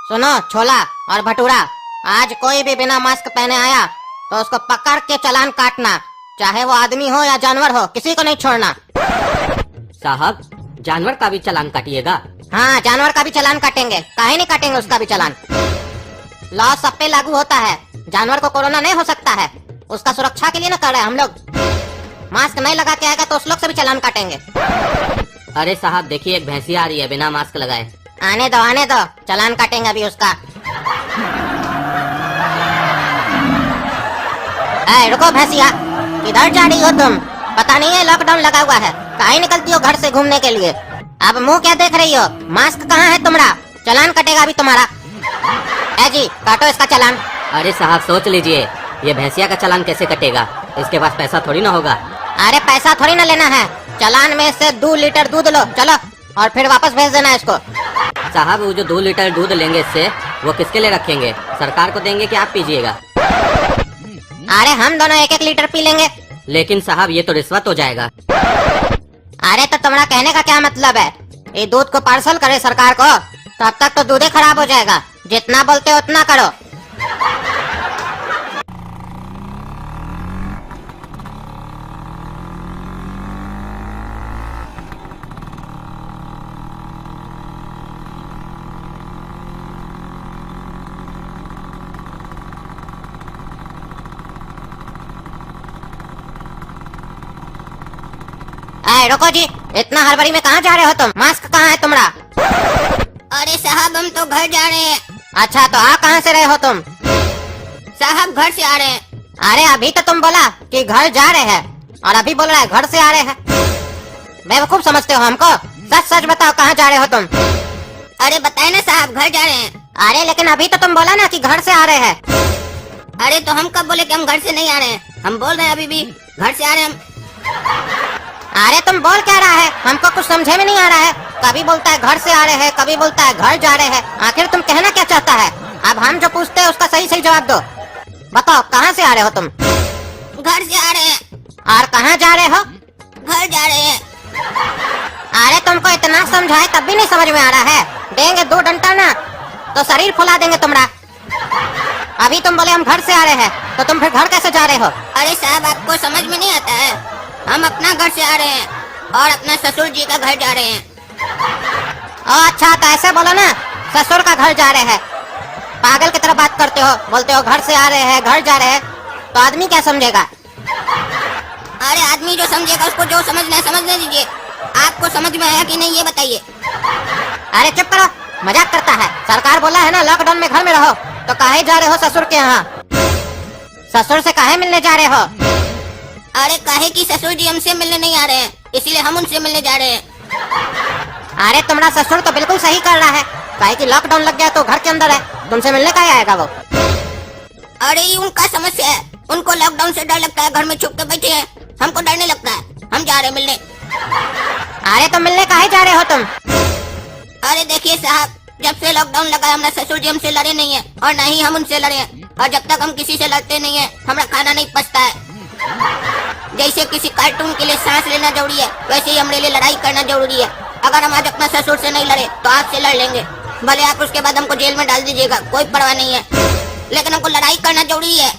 सुनो छोला और भटूरा, आज कोई भी बिना मास्क पहने आया तो उसको पकड़ के चालान काटना, चाहे वो आदमी हो या जानवर हो, किसी को नहीं छोड़ना। साहब, जानवर का भी चालान काटिएगा? हाँ, जानवर का भी चालान काटेंगे, काहे नहीं काटेंगे उसका भी चालान। लॉ सब पे लागू होता है, जानवर को कोरोना नहीं हो सकता है, उसका सुरक्षा के लिए ना कर रहे हैं हम लोग। मास्क नहीं लगा के आएगा तो उस लोग से भी चालान काटेंगे। अरे साहब देखिए, एक भैंसिया आ रही है बिना मास्क लगाए। आने दो, चालान काटेंगे अभी उसका। रुको भैंसिया, किधर जा रही हो तुम? पता नहीं है लॉकडाउन लगा हुआ है, काहे निकलती हो घर से घूमने के लिए? अब मुंह क्या देख रही हो? मास्क कहाँ है तुम्हारा? चालान कटेगा अभी तुम्हारा। ए जी, काटो इसका चालान। अरे साहब सोच लीजिए, ये भैंसिया का चालान कैसे कटेगा? इसके पास पैसा थोड़ी ना होगा। अरे पैसा थोड़ी ना लेना है, चालान में से 2 लीटर दूध लो, चलो, और फिर वापस भेज देना इसको। साहब वो जो 2 लीटर दूध लेंगे इससे, वो किसके लिए रखेंगे? सरकार को देंगे कि आप पीजिएगा? अरे हम दोनों 1-1 लीटर पी लेंगे। लेकिन साहब ये तो रिश्वत हो जाएगा। अरे तो तुम्हारा कहने का क्या मतलब है? ये दूध को पार्सल करे सरकार को, तब तक तो दूध ही खराब हो जाएगा। जितना बोलते हो उतना करो। रुको जी, इतना हड़बड़ी में कहाँ जा रहे हो तुम? मास्क कहाँ है तुम्हारा? अरे साहब हम तो घर जा रहे हैं। अच्छा तो आ कहाँ से रहे हो तुम? साहब घर से आ रहे हैं। अरे अभी तो तुम बोला कि घर जा रहे हैं और अभी बोल रहा है घर से आ रहे हैं। बेवकूफ समझते हो हमको? सच सच बताओ कहाँ जा रहे हो तुम? अरे बताए ना साहब, घर जा रहे हैं। अरे लेकिन अभी तो तुम बोला ना कि घर से आ रहे हैं। अरे तो हम कब बोले कि हम घर से नहीं आ रहे हैं? हम बोल रहे हैं अभी भी घर से आ रहे हैं हम। अरे तुम बोल क्या रहा है? हमको कुछ समझे में नहीं आ रहा है। कभी बोलता है घर से आ रहे हैं, कभी बोलता है घर जा रहे हैं। आखिर तुम कहना क्या चाहता है? अब हम जो पूछते हैं उसका सही सही जवाब दो। बताओ कहाँ से आ रहे हो तुम? घर से आ रहे हैं। और कहाँ जा रहे हो? घर जा रहे हैं। अरे तुमको इतना समझाए तब भी नहीं समझ में आ रहा है? देंगे 2 डंडा ना तो शरीर फुला देंगे तुम्हारा। अभी तुम बोले हम घर से आ रहे हैं, तो तुम फिर घर कैसे जा रहे हो? अरे साहब आपको समझ में नहीं आता है, हम अपना घर से आ रहे हैं और अपना ससुर जी का घर जा रहे हैं। अच्छा तो ऐसे बोलो ना, ससुर का घर जा रहे हैं। पागल की तरह बात करते हो, बोलते हो घर से आ रहे हैं, घर जा रहे हैं, तो आदमी क्या समझेगा? अरे आदमी जो समझेगा उसको जो समझना है समझने दीजिए। आपको समझ में आया कि नहीं ये बताइए। अरे चुप करो, मजाक करता है। सरकार बोला है ना लॉकडाउन में घर में रहो, तो काहे जा रहे हो ससुर के यहाँ? ससुर से काहे मिलने जा रहे हो? अरे काहे कि ससुर जी हमसे मिलने नहीं आ रहे हैं, इसलिए हम उनसे मिलने जा रहे हैं। अरे तुम्हारा ससुर तो बिल्कुल सही कर रहा है, काहे कि लॉकडाउन लग गया तो घर के अंदर है, तुमसे मिलने का आएगा वो? अरे ये उनका समस्या है, उनको लॉकडाउन से डर लगता है, घर में छुप के बैठे हैं। हमको डर नहीं लगता है, हम जा रहे हैं मिलने। अरे तो मिलने काहे जा रहे हो तुम? अरे देखिए साहब, जब से लॉकडाउन लगा हमारा ससुर जी हमसे लड़े नहीं है और न ही हम उनसे लड़े हैं। और जब तक हम किसी से लड़ते नहीं है हमारा खाना नहीं पचता है। जैसे किसी कार्टून के लिए सांस लेना जरूरी है, वैसे ही हमारे लिए लड़ाई करना जरूरी है। अगर हम आज अपना ससुर से नहीं लड़े तो आपसे लड़ लेंगे। भले आप उसके बाद हमको जेल में डाल दीजिएगा, कोई परवाह नहीं है, लेकिन हमको लड़ाई करना जरूरी है।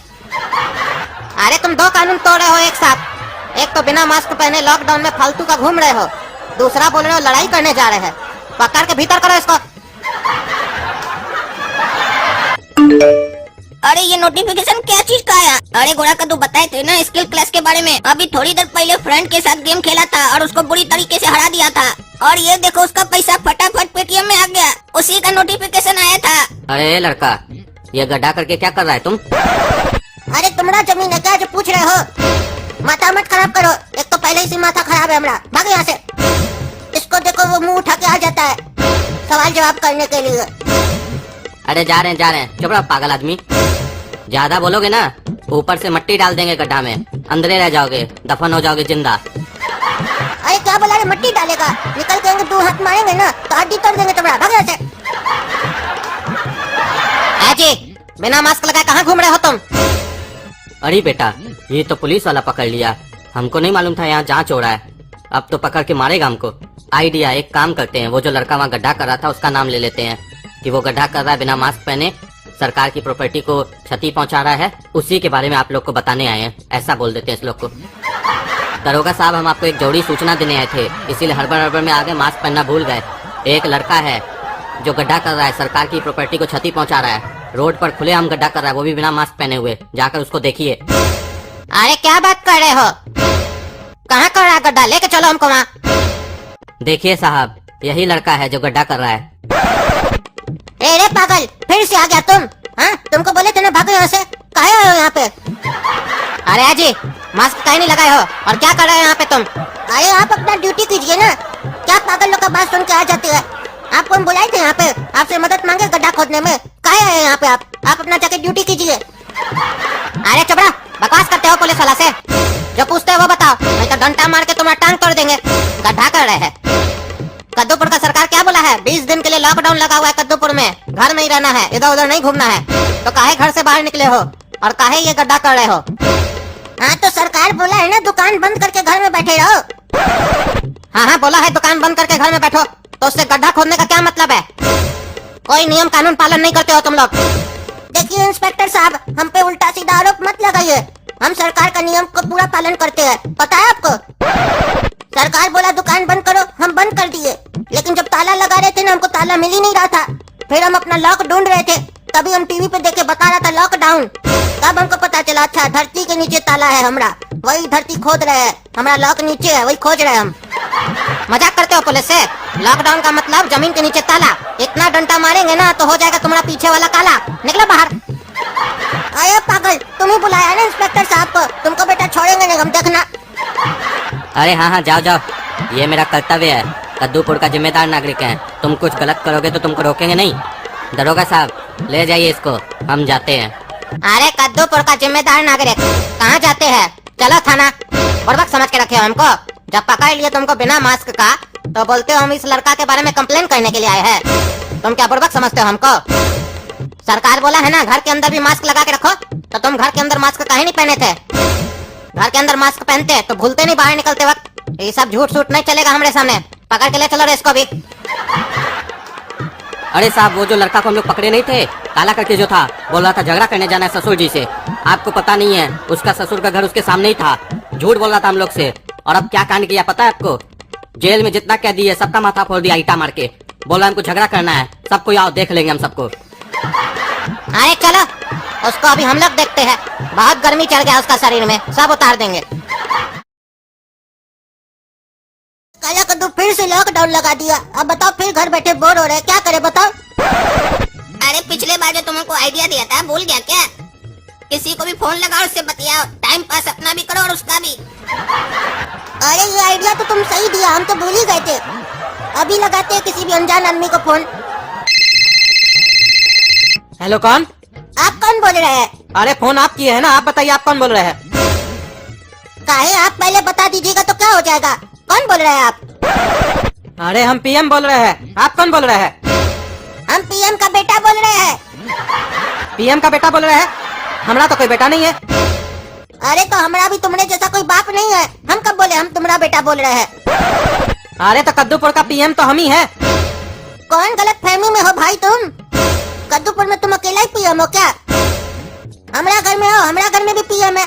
अरे तुम 2 कानून तोड़ रहे हो एक साथ। एक तो बिना मास्क पहने लॉकडाउन में फालतू का घूम रहे हो, दूसरा बोल रहे हो लड़ाई करने जा रहे हैं। पकड़ के भीतर करो इसको। अरे ये नोटिफिकेशन क्या चीज का आया? अरे घोड़ा का तू बताए थे ना स्किल क्लास के बारे में। अभी थोड़ी देर पहले फ्रेंड के साथ गेम खेला था और उसको बुरी तरीके से हरा दिया था, और ये देखो उसका पैसा फटाफट पेटीएम में आ गया, उसी का नोटिफिकेशन आया था। अरे लड़का, ये गड्ढा करके क्या कर रहा है तुम? अरे तुम्हारा जमीन है क्या जो पूछ रहे हो? माथा मत खराब करो, एक तो पहले ही माथा खराब है हमारा। भागो यहाँ से। इसको देखो वो मुंह उठा के आ जाता है सवाल जवाब करने के लिए। अरे जा रहे हैं, चुप रहो पागल आदमी। ज्यादा बोलोगे ना ऊपर से मट्टी डाल देंगे गड्ढा में, अंदर रह जाओगे, दफन हो जाओगे जिंदा। अरे क्या बोला रे? मट्टी डालेगा? निकल के 2 हाथ मारेंगे ना तो हड्डी तोड़ देंगे तुम्हारा। भाग यहाँ से। जी, बिना मास्क लगाए कहाँ घूम रहे हो तुम? अरे बेटा, ये तो पुलिस वाला पकड़ लिया, हमको नहीं मालूम था यहाँ जांच हो रहा है। अब तो पकड़ के मारेगा हमको। आइडिया, एक काम करते हैं, वो जो लड़का वहाँ गड्ढा कर रहा था उसका नाम ले लेते हैं, कि वो गड्ढा कर रहा है बिना मास्क पहने, सरकार की प्रॉपर्टी को क्षति पहुंचा रहा है, उसी के बारे में आप लोग को बताने आए हैं। ऐसा बोल देते हैं इस लोग को। दरोगा साहब, हम आपको एक जरूरी सूचना देने आए थे, इसीलिए हड़बड़ में आगे मास्क पहनना भूल गए। एक लड़का है जो गड्ढा कर रहा है, सरकार की प्रॉपर्टी को क्षति पहुंचा रहा है, रोड पर खुलेआम गड्ढा कर रहा है, वो भी बिना मास्क पहने हुए। जाकर उसको देखिए। अरे क्या बात कर रहे हो? कहाँ कर रहा है गड्ढा? लेके चलो हमको वहाँ। देखिए साहब, यही लड़का है जो गड्ढा कर रहा है। रे पागल, फिर से आ गया तुम? हाँ, तुमको बोले थे ना भागो यहाँ से, काहे आए हो यहाँ पे? अरे अजी, मास्क काहे नहीं लगाए हो और क्या कर रहे हो यहाँ पे तुम? अरे आप अपना ड्यूटी कीजिए ना, क्या पागल लोग का बात सुन के आ जाती है? आपको हम बुलाए थे यहाँ पे, आपसे मदद मांगे गड्ढा खोदने में, काहे आए यहाँ पे आप? आप अपना जाके ड्यूटी कीजिए। अरे चुप रहो, बकवास करते हो पुलिस वाला से। जो पूछते हो वो बताओ, नहीं तो डंडा मार के तुम्हारा टांग तोड़ देंगे। गड्ढा कर रहे हैं। कद्दूपुर का सरकार क्या बोला है? 20 दिन के लिए लॉकडाउन लगा हुआ है कद्दूपुर में, घर में ही रहना है, इधर उधर नहीं घूमना है। तो काहे घर से बाहर निकले हो और काहे ये गड्ढा कर रहे हो? हाँ तो सरकार बोला है ना दुकान बंद करके घर में बैठे रहो। हाँ बोला है दुकान बंद करके घर में बैठो, तो उससे गड्ढा खोदने का क्या मतलब है? कोई नियम कानून पालन नहीं करते हो तुम लोग। देखिए इंस्पेक्टर साहब, हम पे उल्टा सीधा आरोप मत लगाइए। हम सरकार का नियम को पूरा पालन करते हैं, पता है आपको? सरकार बोला दुकान बंद करो, हम बंद कर दिए। लेकिन जब ताला लगा रहे थे ना, हमको ताला मिल ही नहीं रहा था। फिर हम अपना लॉक ढूंढ रहे थे, तभी हम टीवी पे देखे बता रहा था लॉकडाउन। तब हमको पता चला, अच्छा धरती के नीचे ताला है हमरा, वही धरती खोद रहे हैं, हमारा लॉक नीचे है, वही खोज रहे हैं हम। मजाक करते हो पुलिस से? लॉकडाउन का मतलब जमीन के नीचे ताला। इतना डंडा मारेंगे ना तो हो जाएगा तुम्हारा पीछे वाला काला। निकलो बाहर। अरे पागल, तुम ही बुलाया ना इंस्पेक्टर साहब को, तुमको बेटा छोड़ेंगे नहीं हम, देखना। अरे हाँ, जाओ जाओ, ये मेरा कर्तव्य है। कद्दूपुर का जिम्मेदार नागरिक है, तुम कुछ गलत करोगे तो तुमको रोकेंगे नहीं। दरोगा साहब, ले जाइए इसको, हम जाते हैं। अरे कद्दूपुर का जिम्मेदार नागरिक, कहाँ जाते हैं? चलो थाना। बुड़बक समझ के रखे हो हमको? जब पकड़ लिए तुमको बिना मास्क का, तो बोलते हो हम इस लड़का के बारे में कंप्लेन करने के लिए आए हैं। तुम क्या बुड़बक समझते हो हमको? सरकार बोला है ना घर के अंदर भी मास्क लगा के रखो, तो तुम घर के अंदर मास्क काहे नहीं पहने थे? घर के अंदर मास्क पहनते तो भूलते नहीं बाहर निकलते वक्त। ये सब झूठ सूट नहीं चलेगा हमारे सामने। पकड़ के ले चलो रे इसको भी। अरे साहब, वो जो लड़का को हम लोग पकड़े नहीं थे, काला करके जो था, बोल रहा था झगड़ा करने जाना है ससुर जी से। आपको पता नहीं है, उसका ससुर का घर उसके सामने ही था। झूठ बोल रहा था हम लोग से। और अब क्या कांड किया पता है आपको? जेल में जितना कैदी है सबका माथा फोड़ दिया ईटा मार के। बोला हमको झगड़ा करना है, सबको आओ देख लेंगे हम सबको। अरे चलो, उसको अभी हम लोग देखते हैं। बहुत गर्मी चढ़ गया उसका शरीर में, सब उतार देंगे। काला कद्दू फिर से लॉकडाउन लगा दिया। अब बताओ, फिर घर बैठे बोर हो रहे, क्या करे बताओ? अरे पिछले बार जो तुमको आइडिया दिया था, भूल गया क्या? किसी को भी फोन लगाओ, उससे बतियाओ, टाइम पास अपना भी करो और उसका भी। अरे ये आइडिया तो तुम सही दिया, हम तो भूल ही गए थे। अभी लगाते हैं किसी भी अनजान आदमी को फोन। हेलो, कौन? आप कौन बोल रहे हैं? अरे फोन आप किए है ना, आप बताइए आप कौन बोल रहे हैं? काहे आप पहले बता दीजिएगा तो क्या हो जाएगा। कौन बोल रहे हैं आप? अरे हम पीएम बोल रहे हैं, आप कौन बोल रहे हैं? हम पीएम का बेटा बोल रहे हैं। पीएम का बेटा बोल रहे हैं? हमारा तो कोई बेटा नहीं है। अरे तो हमारा भी तुमने जैसा कोई बाप नहीं है। हम कब बोले हम तुम्हारा बेटा बोल रहे हैं? अरे तो कद्दूपुर का पीएम तो हम ही है। कौन गलत फहमी में हो भाई तुम? कद्दूपुर में तुम अकेला ही पीएम हो क्या? हमारा घर में हो, हमारा घर में भी पीएम है,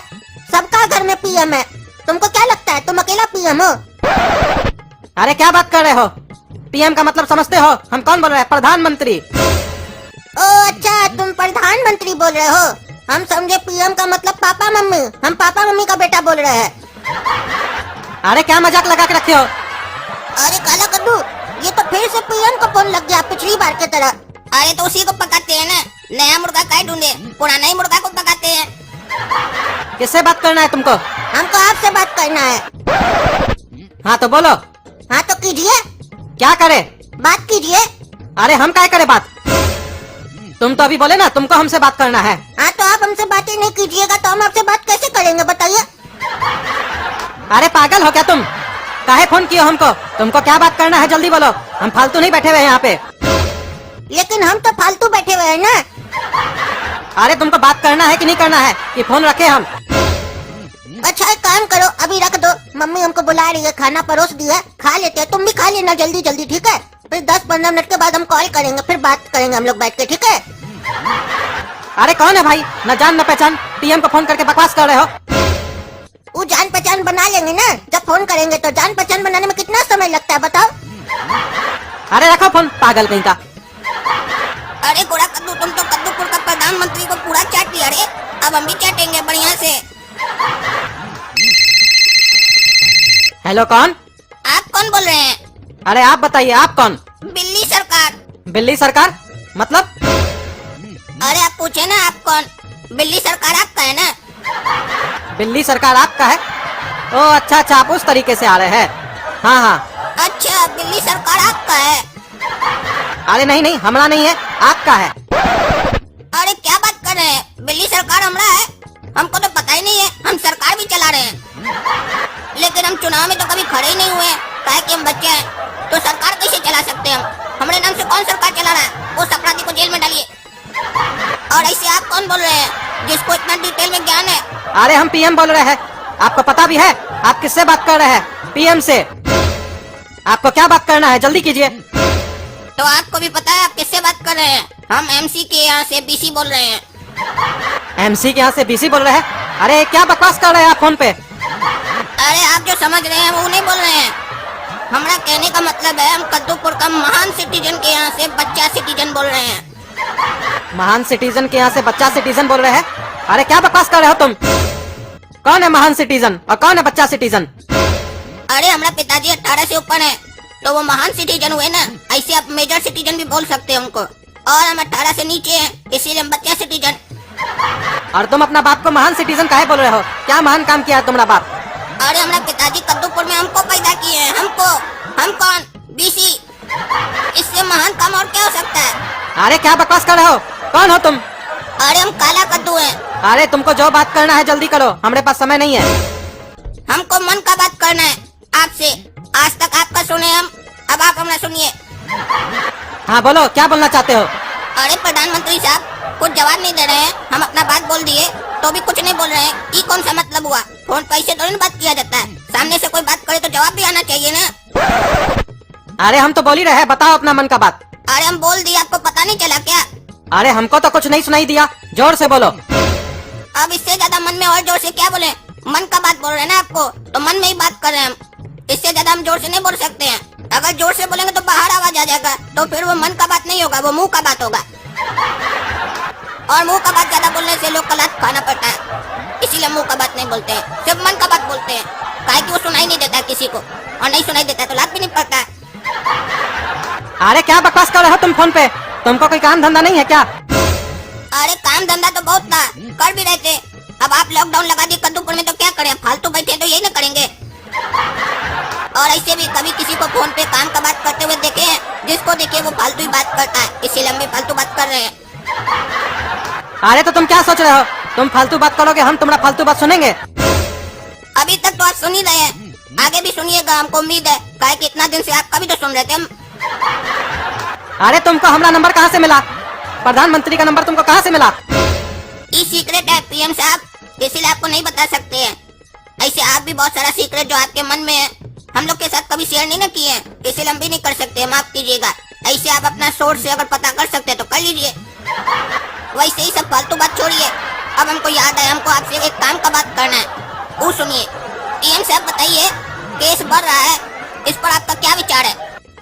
सबका घर में पीएम है। तुमको क्या लगता है तुम अकेला पीएम हो? अरे क्या बात कर रहे हो? पीएम का मतलब समझते हो? हम कौन बोल रहे हैं? प्रधानमंत्री। ओ अच्छा, तुम प्रधानमंत्री बोल रहे हो। हम समझे पीएम का मतलब पापा मम्मी। हम पापा मम्मी का बेटा बोल रहे हैं। अरे क्या मजाक लगा के रखे हो? अरे काला कद्दू, ये तो फिर से पीएम को फोन लग गया पिछली बार की तरह। अरे तो उसी को पकाते हैं ना, नया मुर्गा काहे ढूंढे, पुराना ही मुर्गा को पकाते हैं। किससे बात करना है तुमको? हमको आपसे बात करना है। हाँ तो बोलो। हाँ तो कीजिए। क्या करे? बात कीजिए। अरे हम क्या करे बात? तुम तो अभी बोले ना तुमको हमसे बात करना है। हाँ तो आप हमसे बातें नहीं कीजिएगा तो हम आपसे बात कैसे करेंगे बताइए? अरे पागल हो क्या तुम? काहे फोन किए हमको? तुमको क्या बात करना है जल्दी बोलो, हम फालतू नहीं बैठे हुए हैं यहाँ पे। लेकिन हम तो फालतू बैठे हुए हैं ना। अरे तुमको बात करना है कि नहीं करना है कि फोन रखे हम? अच्छा एक काम करो, अभी रख दो। मम्मी हमको बुला रही है, खाना परोस दिया, खा लेते हैं। तुम भी खा लेना जल्दी जल्दी, ठीक है? फिर 10-15 मिनट के बाद हम कॉल करेंगे, फिर बात करेंगे हम लोग बैठ के, ठीक है? अरे कौन है भाई? न जान न पहचान, पीएम को फोन करके बकवास कर रहे हो। वो जान पहचान बना लेंगे ना, जब फोन करेंगे तो। जान पहचान बनाने में कितना समय लगता है बताओ? अरे रखो फोन, पागल कहीं का। अरे गोरा कद्दू, तुम तो कद्दूपुर का प्रधानमंत्री को पूरा चाट लिया रे। अब हम भी चाटेंगे बढ़िया से। हेलो, कौन? आप कौन बोल रहे हैं? अरे आप बताइए, आप कौन? बिल्ली सरकार। बिल्ली सरकार मतलब? अरे आप पूछे ना आप कौन? बिल्ली सरकार आपका है ना? बिल्ली सरकार आपका है? ओ अच्छा अच्छा, आप उस तरीके से आ रहे हैं। हाँ हाँ। अच्छा, बिल्ली सरकार आपका है? अरे नहीं नहीं, हमारा नहीं है, आपका है। अरे क्या बात कर रहे हैं? बिल्ली सरकार हमारा है? हमको तो पता ही नहीं है। हम सरकार भी चला रहे हैं, लेकिन हम चुनाव में तो कभी खड़े ही नहीं हुए, काहे कि हम बच्चे हैं। तो सरकार कैसे चला सकते हैं हम? हमारे नाम से कौन सरकार चला रहा है? उस अपराधी को जेल में डालिए। और ऐसे आप कौन बोल रहे हैं जिसको इतना डिटेल में ज्ञान है? अरे हम पीएम बोल रहे हैं, आपको पता भी है? आप किससे बात कर रहे हैं? पीएम से। आपको क्या बात करना है, जल्दी कीजिए। तो आपको भी पता है आप किससे बात कर रहे हैं? हम एमसी के यहाँ से बीसी बोल रहे हैं। एमसी के यहाँ से बीसी बोल रहे हैं? अरे क्या बकवास कर रहे हैं आप फोन पे? अरे आप जो समझ रहे हैं वो नहीं बोल रहे हैं। हमारा कहने का मतलब है, हम कद्दूपुर का महान सिटीजन के यहाँ से बच्चा सिटीजन बोल रहे हैं। महान सिटीजन के यहाँ से बच्चा सिटीजन बोल रहे हैं? अरे क्या बकवास कर रहे हो तुम? कौन है महान सिटीजन और कौन है बच्चा सिटीजन? अरे हमारा पिताजी 18 से ऊपर है तो वो महान सिटीजन हुए ना। ऐसे आप मेजर सिटीजन भी बोल सकते हैं हमको। और हम 18 से नीचे हैं, इसीलिए हम बच्चा सिटीजन। और तुम अपना बाप को महान सिटीजन काहे बोल रहे हो? क्या महान काम किया है तुम्हारा बाप? अरे हमारा पिताजी कद्दूपुर में हमको पैदा किए हैं। हमको, हम कौन? बीसी। इससे महान काम और क्या हो सकता है? अरे क्या बकवास कर रहे हो? कौन हो तुम? अरे हम काला कद्दू हैं। अरे तुमको जो बात करना है जल्दी करो, हमारे पास समय नहीं है। हमको मन का बात करना है आपसे। आज तक आपका सुने हम, अब आप हमारा सुनिए। हाँ बोलो, क्या बोलना चाहते हो? अरे प्रधानमंत्री साहब कुछ जवाब नहीं दे रहे हैं। हम अपना बात बोल दिए तो भी कुछ नहीं बोल रहे हैं। ये कौन सा मतलब हुआ? फोन पर ऐसे थोड़ी बात किया जाता है। सामने से कोई बात करे तो जवाब भी आना चाहिए ना। अरे हम तो बोल ही रहे हैं, बताओ अपना मन का बात। अरे हम बोल दिए, आपको पता नहीं चला क्या? अरे हमको तो कुछ नहीं सुनाई दिया, जोर से बोलो। अब इससे ज्यादा मन में और जोर से क्या बोले? मन का बात बोल रहे हैं ना आपको, तो मन में ही बात कर रहे हैं हम। इससे ज्यादा हम जोर से नहीं बोल सकते हैं। अगर जोर से बोलेंगे तो बाहर आवाज आ जाएगा, तो फिर वो मन का बात नहीं होगा, वो मुंह का बात होगा। और मुंह का बात ज्यादा बोलने से लोग को लात खाना पड़ता है, इसीलिए मुंह का बात नहीं बोलते हैं, सिर्फ मन का बात बोलते हैं। काहे कि वो सुनाई नहीं देता किसी को, और नहीं सुनाई देता तो लात भी नहीं पड़ता है। अरे क्या बकवास कर रहे हो तुम फोन पे? तुमको कोई काम धंधा नहीं है क्या? अरे काम धंधा तो बहुत था, कर भी रहे थे। अब आप लॉकडाउन लगा दिए कद्दूपुर में तो क्या करें? फालतू बैठे तो यही ना करेंगे। और ऐसे भी कभी किसी को फोन पे काम का बात करते हुए देखे हैं? जिसको देखे वो फालतू ही बात करता है, इसीलिए हम भी फालतू बात कर रहे हैं। अरे तो तुम क्या सोच रहे हो? तुम फालतू बात करोगे, हम तुम्हारा फालतू बात सुनेंगे? अभी तक तो आप सुन ही रहे हैं, आगे भी सुनिएगा, हमको उम्मीद है। काहे कि इतना दिन से आपका भी तो सुन रहे थे हम। अरे तुमको हमारा नंबर कहाँ से मिला? प्रधानमंत्री का नंबर तुमको कहाँ से मिला? ये सीक्रेट है पीएम साहब, इसीलिए आपको नहीं बता सकते हैं। ऐसे आप भी बहुत सारा सीक्रेट जो आपके मन में है हम लोग के साथ कभी शेयर नहीं ना किए हैं, इसलिए हम भी नहीं कर सकते, माफ कीजिएगा। ऐसे आप अपना सोर्स से अगर पता कर सकते तो कर लीजिए। वैसे ही सब फालतू बात छोड़िए। अब हमको याद है, हमको आपसे एक काम का बात करना है, वो सुनिए। पीएम साहब बताइए, केस बढ़ रहा है, इस पर आपका क्या विचार है?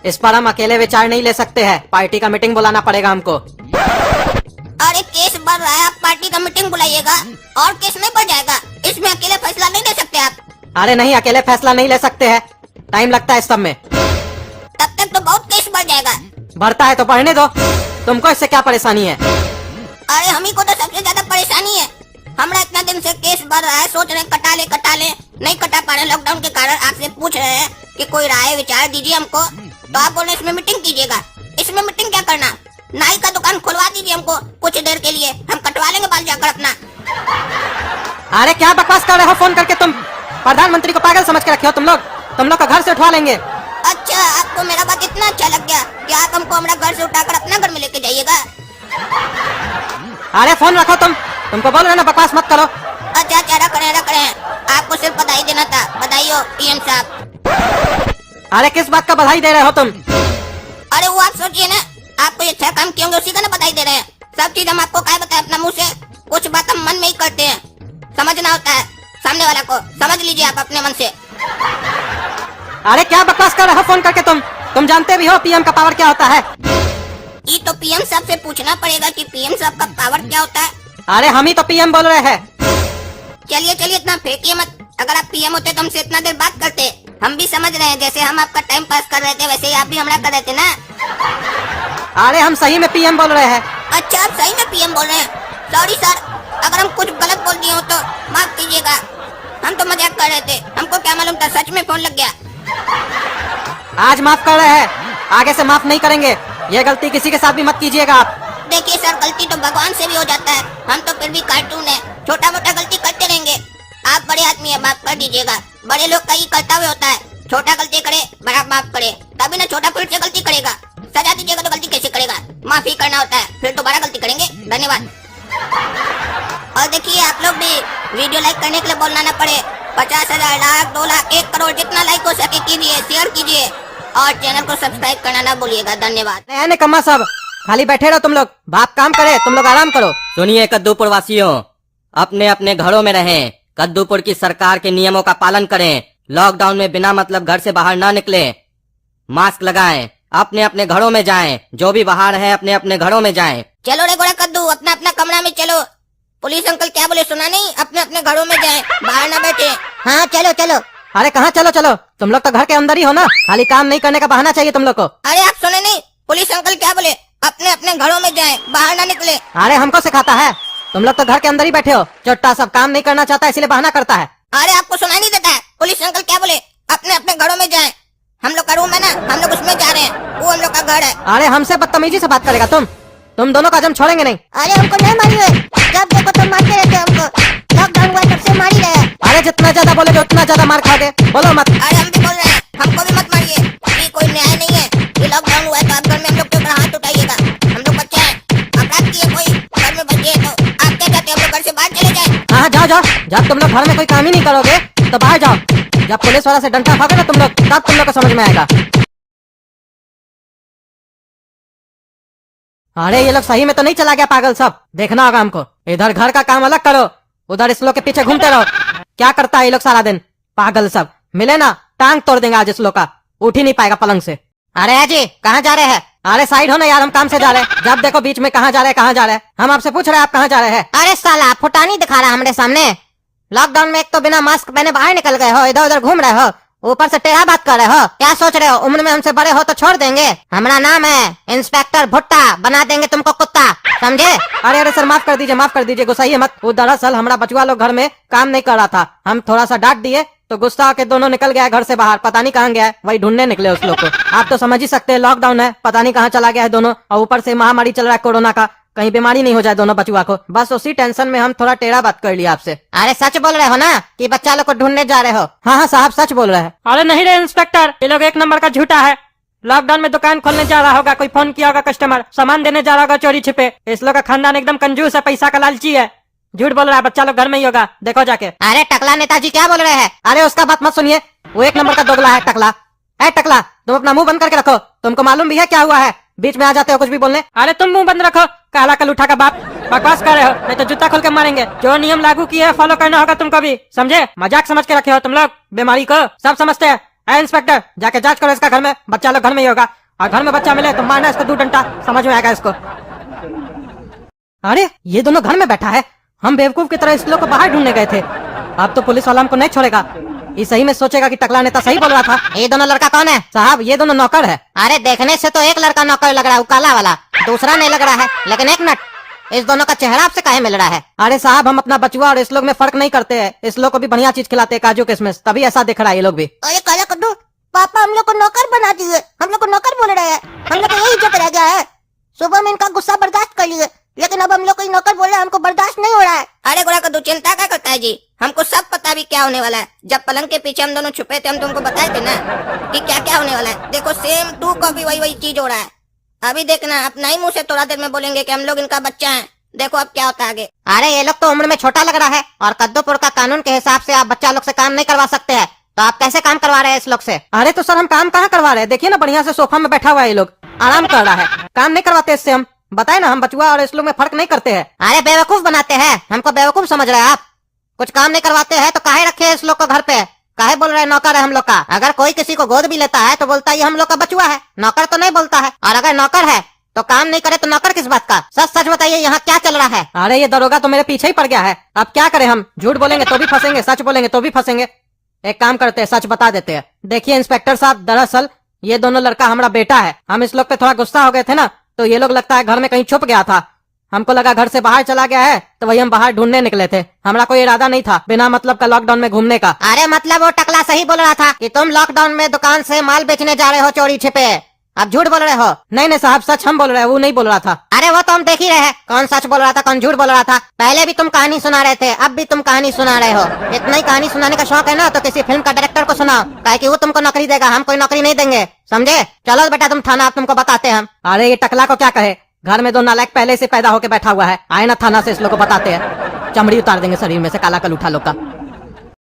इस पर हम अकेले विचार नहीं ले सकते हैं, पार्टी का मीटिंग बुलाना पड़ेगा हमको। अरे केस बढ़ रहा है, आप पार्टी का मीटिंग बुलाइएगा और केस नहीं बढ़ जाएगा। इसमें अकेले फैसला नहीं ले सकते आप। अरे नहीं, अकेले फैसला नहीं ले सकते हैं, टाइम लगता है इस सब में। तब तक तो बहुत केस बढ़ जाएगा। बढ़ता है तो बढ़ने दो, तुमको इससे क्या परेशानी है? अरे हम ही को तो सबसे ज्यादा परेशानी है। हमारा इतना दिन से केस बढ़ रहा है, सोच रहे कटा ले, नहीं कटा पा रहे लॉकडाउन के कारण। आपसे पूछ रहे हैं कि कोई राय विचार दीजिए हमको, तो आप बोल रहे इसमें मीटिंग कीजिएगा। इसमें मीटिंग क्या करना? नाई का दुकान खुलवा दीजिए हमको कुछ देर के लिए, हम कटवा लेंगे बाल जाकर अपना। अरे क्या बकवास कर रहे हो फोन करके? तुम प्रधानमंत्री को पागल समझ के रखे हो तुम लोग का घर से उठवा लेंगे। अच्छा, आपको मेरा बात इतना अच्छा लग गया कि आप हमको हमारा घर से उठाकर अपना घर में लेके जाइएगा। अरे फोन रखो तुमको बोल रहे ना बकवास मत करो। अच्छा रख रहे हैं। आपको सिर्फ बधाई देना था, बधाई हो पीएम साहब। अरे किस बात का बधाई दे रहे हो तुम? अरे सोचिए ना, आपको ये अच्छा काम किए होंगे उसी का ना बधाई दे रहे हैं। सब चीज हम आपको क्या बताए अपना मुंह से, कुछ बात हम मन में ही करते हैं, समझना होता है सामने वाला को, समझ लीजिए आप अपने मन से। अरे क्या बकवास कर रहे हो फोन करके तुम जानते भी हो पीएम का पावर क्या होता है। ये तो पीएम साहब से पूछना पड़ेगा कि पीएम साहब का पावर क्या होता है। अरे हम ही तो पीएम बोल रहे हैं। चलिए चलिए इतना फेंकिए मत, अगर आप पीएम होते तो हमसे इतना देर बात करते। हम भी समझ रहे हैं, जैसे हम आपका टाइम पास कर रहे थे वैसे ही आप भी हमारा कर रहे थे ना। अरे हम सही में पीएम बोल रहे हैं। अच्छा आप सही में पीएम बोल रहे हैं। सॉरी सर, अगर हम कुछ गलत बोल दिए हो तो माफ कीजिएगा, हम तो मजाक कर रहे थे, हमको क्या मालूम था सच में फोन लग गया। आज माफ कर रहे हैं, आगे से माफ नहीं करेंगे। ये गलती किसी के साथ भी मत कीजिएगा आप। देखिए सर, गलती तो भगवान से भी हो जाता है, हम तो फिर भी कार्टून है, छोटा मोटा गलती करते रहेंगे। आप बड़े आदमी है, माफ कर दीजिएगा। बड़े लोग का ही कर्तव्य होता है, छोटा गलती करे बड़ा माफ करे, तभी ना छोटा फिर से गलती करेगा। सजा दीजिएगा तो गलती कैसे करेगा, माफी करना होता है, फिर दोबारा गलती करेंगे। धन्यवाद। और देखिए आप लोग भी वीडियो लाइक करने के लिए बोलना ना पड़े, 50,000 लाख 2 लाख 1 करोड़ जितना लाइक हो सके कीजिए, शेयर कीजिए और चैनल को सब्सक्राइब करना ना भूलिएगा। धन्यवाद। नया निकम्मा सब खाली बैठे रहो तुम लोग, बाप काम करे, तुम लोग आराम करो। सुनिए कद्दूपुर वासियों, अपने अपने घरों में रहें, कद्दूपुर की सरकार के नियमों का पालन करें, लॉकडाउन में बिना मतलब घर से बाहर ना निकले, मास्क लगाएं, अपने अपने घरों में जाएं, जो भी बाहर है अपने अपने घरों में जाएं। चलो रे गोरा कद्दू, अपना अपना कमरा में चलो। पुलिस अंकल क्या बोले सुना नहीं, अपने अपने घरों में जाएं, बाहर ना बैठे। हाँ चलो चलो। अरे कहाँ चलो चलो, तुम लोग तो घर के अंदर ही हो ना, खाली काम नहीं करने का बहाना चाहिए तुम लोग को। अरे आप सुने नहीं, पुलिस अंकल क्या बोले, अपने अपने घरों में जाएं, बाहर ना निकले। अरे हमको सिखाता है, तुम लोग तो घर के अंदर ही बैठे हो। चोट्टा सब काम नहीं करना चाहता इसलिए बहाना करता है। अरे आपको सुनाई नहीं देता है, पुलिस अंकल क्या बोले, अपने अपने घरों में जाएं। हम लोग का रूम है ना, हम लोग उसमें जा रहे हैं, वो हम लोग का घर है। अरे हमसे बदतमीजी से बात करेगा तुम दोनों का जम छोड़ेंगे नहीं। अरे हमको नहीं मारिए, जब देखो तुम मारते रहते हो हमको, लॉकडाउन हुआ तब से मार ही रहे हैं। अरे जितना ज्यादा बोलोगे उतना ज्यादा मार खाओगे, बोलो मत। अरे हम भी बोल रहे हैं, हमको भी मत मारिए, ये कोई न्याय नहीं है। ये लॉकडाउन हुआ है तो आप घर में हम लोग के ऊपर हाथ उठाइएगा, हम लोग बच्चे हैं, अपराध किए कोई घर में बच्चे हैं तो आप क्या चाहते हैं हम लोग घर से बाहर चले जाए? हाँ जाओ जाओ, जब तुम लोग घर में कोई काम ही नहीं करोगे तो बाहर जाओ। जब पुलिस वाला से डंडा खाओगे ना तुम लोग, तब तुम लोग को समझ में आएगा। अरे ये लोग सही में तो नहीं चला गया पागल सब, देखना होगा हमको। इधर घर का काम अलग करो, उधर इस लोग के पीछे घूमते रहो। क्या करता है ये लोग सारा दिन, पागल सब। मिले ना टांग तोड़ देंगे आज इस लोग का, उठ ही नहीं पाएगा पलंग से। अरे अजी कहाँ जा रहे हैं? अरे साइड हो ना यार, हम काम से जा रहे हैं। जब देखो बीच में कहाँ जा रहे हैं, हम आपसे पूछ रहे हैं आप कहाँ जा रहे हैं। अरे साला फुटानी दिखा रहा हमारे सामने। लॉकडाउन में एक तो बिना मास्क पहने बाहर निकल गए हो, इधर उधर घूम रहे हो, ऊपर से टेढ़ा बात कर रहे हो। क्या सोच रहे हो उम्र में हमसे बड़े हो तो छोड़ देंगे? हमारा नाम है इंस्पेक्टर भुट्टा, बना देंगे तुमको कुत्ता, समझे? अरे सर माफ कर दीजिए, गुस्साइए मत। वो दरअसल हमारा बचवा लोग घर में काम नहीं कर रहा था, हम थोड़ा सा डांट दिए तो गुस्सा होकर दोनों निकल गया घर से बाहर, पता नहीं कहाँ गया है, वही ढूंढने निकले उस लोग को। आप तो समझ ही सकते हैं लॉकडाउन है, पता नहीं कहाँ चला गया है दोनों, और ऊपर से महामारी चल रहा है कोरोना का, कहीं बीमारी नहीं हो जाए दोनों बचुआ को। बस उसी टेंशन में हम थोड़ा टेढ़ा बात कर लिया आपसे। अरे सच बोल रहे हो ना कि बच्चा लोग को ढूंढने जा रहे हो? हाँ साहब सच बोल रहे हैं। अरे नहीं रे इंस्पेक्टर, ये लोग एक नंबर का झूठा है। लॉकडाउन में दुकान खोलने जा रहा होगा, कोई फोन किया होगा कस्टमर, सामान देने जा रहा होगा चोरी छिपे। इस लोग का खानदान एकदम कंजूस है, पैसा का लालची है। झूठ बोल रहा है, बच्चा लोग घर में ही होगा, देखो जाके। अरे टकला नेताजी क्या बोल रहे हैं? अरे उसका बात मत सुनिए, वो एक नंबर का दोगला है टकला। है टकला, तुम अपना मुंह बंद करके रखो, तुमको मालूम भी है क्या हुआ है, बीच में आ जाते हो कुछ भी बोलने। अरे तुम मुंह बंद रखो, काला कलूठा का बाप, बकवास कर रहे हो, नहीं तो जूता खोल के मारेंगे। जो नियम लागू किए है फॉलो करना होगा तुमको भी, समझे? मजाक समझ के रखे हो तुम लोग बीमारी को, सब समझते हैं। इंस्पेक्टर जाके जांच करो इसका घर में, बच्चा लोग घर में ही होगा, और घर में बच्चा मिले तो मारना इसको 2 डंडा, समझ में आएगा इसको। अरे ये दोनों घर में बैठा है, हम बेवकूफ की तरह इस लोग को बाहर ढूंढने गए थे। अब तो पुलिस वाला हमको नहीं छोड़ेगा, ये सही में सोचेगा कि टकला नेता सही बोल रहा था। ये दोनों लड़का कौन है? साहब ये दोनों नौकर है। अरे देखने से तो एक लड़का नौकर लग रहा है, वो काला वाला, दूसरा नहीं लग रहा है। लेकिन एक मिनट, इस दोनों का चेहरा आपसे काहे मिल रहा है? अरे साहब हम अपना बचुआ और इस लोग में फर्क नहीं करते हैं, इस लोग को भी बढ़िया चीज खिलाते हैं, काजू किशमिश, तभी ऐसा दिख रहा है ये लोग भी। अरे काला कद्दू, पापा हम लोग को नौकर बना दिए, हम लोग को नौकर बोल रहे हैं, हम लोग को यही इज्जत रह गया है। सुबह में इनका गुस्सा बर्दाश्त कर लिए, लेकिन अब हम लोग को ये नौकर बोल रहे हैं, हमको बर्दाश्त नहीं हो रहा है। अरे गोरा कद्दू चिंता क्या करता है जी, हमको सब पता भी क्या होने वाला है। जब पलंग के पीछे हम दोनों छुपे थे हम तुमको बताए थे ना कि क्या क्या होने वाला है। देखो सेम टू कॉपी वही चीज हो रहा है। अभी देखना अपना ही मुंह से थोड़ा देर में बोलेंगे कि हम लोग इनका बच्चा है, देखो अब क्या होता है आगे। अरे ये लोग तो उम्र में छोटा लग रहा है, और कद्दूपुर का कानून के हिसाब से आप बच्चा लोग से काम नहीं करवा सकते हैं, तो आप कैसे काम करवा रहे हैं इस लोग से? अरे तो सर हम काम कहाँ करवा रहे हैं, देखिए ना बढ़िया से सोफा में बैठा हुआ है ये लोग, आराम कर रहा है, काम नहीं करवाते इससे हम। बताए ना, हम बचुआ और इस लोग में फर्क नहीं करते हैं। अरे बेवकूफ बनाते हैं हमको, बेवकूफ समझ रहे हैं आप। कुछ काम नहीं करवाते हैं तो काहे रखे हैं इस लोग को घर पे? काहे बोल रहे हैं नौकर है हम लोग का? अगर कोई किसी को गोद भी लेता है तो बोलता है ये हम लोग का बचुआ है, नौकर तो नहीं बोलता है। और अगर नौकर है तो काम नहीं करे तो नौकर किस बात का? सच सच बताइए यहाँ क्या चल रहा है? अरे ये दरोगा तो मेरे पीछे ही पड़ गया है, अब क्या करें हम? झूठ बोलेंगे तो भी फंसेंगे, सच बोलेंगे तो भी फंसेंगे। एक काम करते हैं, सच बता देते हैं। देखिए इंस्पेक्टर साहब, दरअसल ये दोनों लड़का हमारा बेटा है। हम इस लोग पे थोड़ा गुस्सा हो गए थे ना, तो ये लोग लगता है घर में कहीं छुप गया था। हमको लगा घर से बाहर चला गया है, तो वही हम बाहर ढूंढने निकले थे। हमारा कोई इरादा नहीं था बिना मतलब का लॉकडाउन में घूमने का। अरे मतलब वो टकला सही बोल रहा था कि तुम लॉकडाउन में दुकान से माल बेचने जा रहे हो चोरी छिपे। अब झूठ बोल रहे हो? नहीं नहीं साहब, सच हम बोल रहे हैं, वो नहीं बोल रहा था। अरे वो तो हम देख ही रहे हैं, कौन सच बोल रहा था कौन झूठ बोल रहा था। पहले भी तुम कहानी सुना रहे थे, अब भी तुम कहानी सुना रहे हो। इतना ही कहानी सुनाने का शौक है ना तो किसी फिल्म का डायरेक्टर को सुनाओ, काहे कि वो तुमको नौकरी देगा, हम कोई नौकरी नहीं देंगे, समझे? चलो बेटा तुम थाना, अब तुमको बताते हैं हम। अरे ये टकला को क्या कहे, घर में दो नालायक पहले से पैदा होके बैठा हुआ है। आए ना थाना से इस लोग को बताते हैं, चमड़ी उतार देंगे शरीर में से काला कल उठा लोग का।